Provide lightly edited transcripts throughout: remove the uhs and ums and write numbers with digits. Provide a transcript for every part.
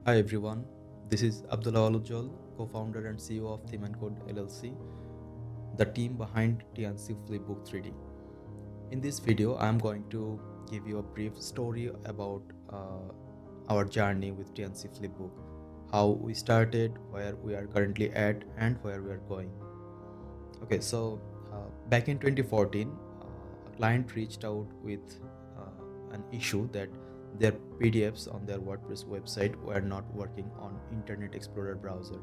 Hi everyone, this is Abdul, co-founder and CEO of ThemeNcode LLC, the team behind TNC FlipBook 3D. In this video, I am going to give you a brief story about our journey with TNC FlipBook, how we started, where we are currently at, and where we are going. Okay, so back in 2014, a client reached out with an issue that their PDFs on their WordPress website were not working on Internet Explorer browser.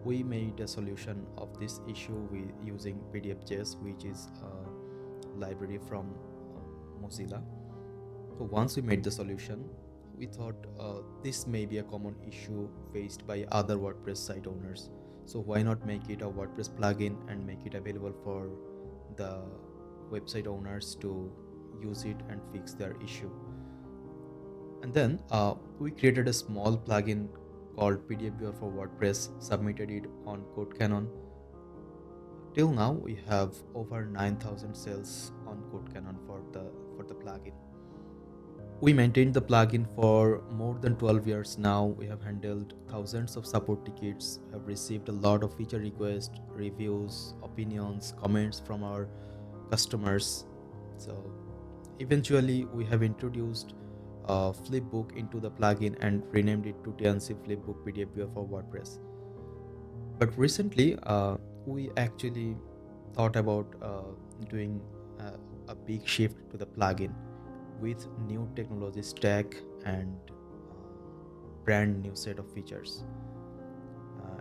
We made a solution of this issue using PDF.js, which is a library from Mozilla. So once we made the solution, we thought this may be a common issue faced by other WordPress site owners. So why not make it a WordPress plugin and make it available for the website owners to use it and fix their issue. And then we created a small plugin called PDF Viewer for WordPress, submitted it on CodeCanon. Till now, we have over 9,000 sales on CodeCanon for the plugin. We maintained the plugin for more than 12 years now. We have handled thousands of support tickets, have received a lot of feature requests, reviews, opinions, comments from our customers. So eventually we have introduced FlipBook into the plugin and renamed it to TNC FlipBook PDF Viewer for WordPress. But recently we actually thought about doing a big shift to the plugin with new technology stack and brand new set of features.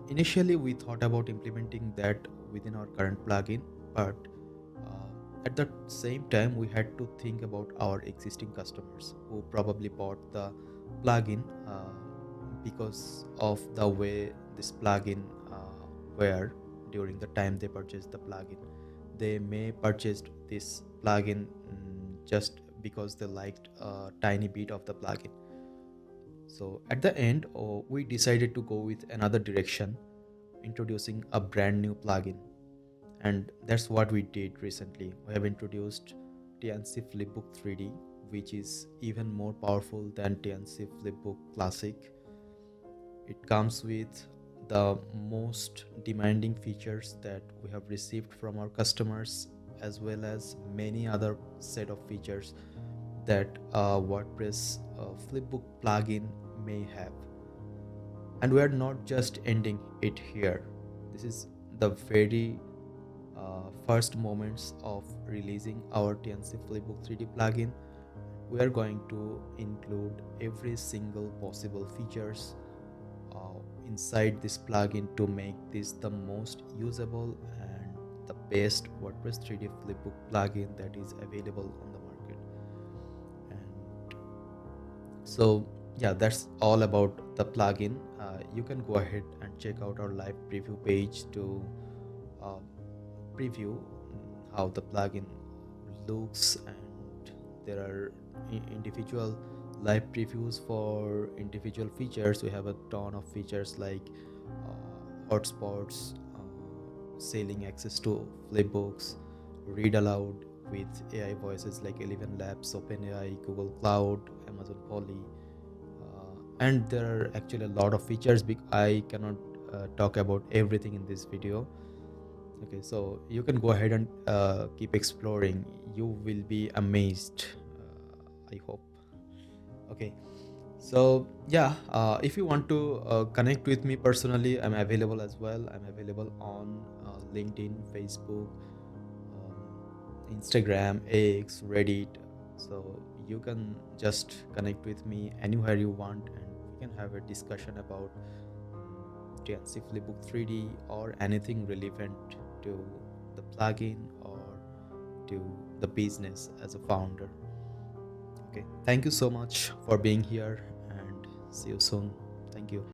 Initially we thought about implementing that within our current plugin, but at the same time we had to think about our existing customers who probably bought the plugin because of the way this plugin were during the time they purchased the plugin. They may purchased this plugin just because they liked a tiny bit of the plugin. So at the end, we decided to go with another direction, introducing a brand new plugin. And that's what we did recently. We have introduced TNC FlipBook 3D, which is even more powerful than TNC FlipBook Classic. It comes with the most demanding features that we have received from our customers, as well as many other set of features that a WordPress FlipBook plugin may have. And we are not just ending it here. This is the very first moments of releasing our TNC FlipBook 3D plugin. We are going to include every single possible features inside this plugin to make this the most usable and the best WordPress 3D FlipBook plugin that is available on the market. And so yeah, that's all about the plugin. You can go ahead and check out our live preview page to preview how the plugin looks, and there are individual live previews for individual features. We have a ton of features like hotspots, selling access to flipbooks, read aloud with AI voices like 11 Labs, OpenAI, Google Cloud, Amazon Poly, and there are actually a lot of features. I cannot talk about everything in this video. Okay, so you can go ahead and keep exploring. You will be amazed, I hope. Okay, so yeah, if you want to connect with me personally, I'm available as well. I'm available on LinkedIn, Facebook, Instagram, X, Reddit. So you can just connect with me anywhere you want, and we can have a discussion about TNC FlipBook 3D or anything relevant to the plugin or to the business as a founder. Okay, thank you so much for being here, and see you soon.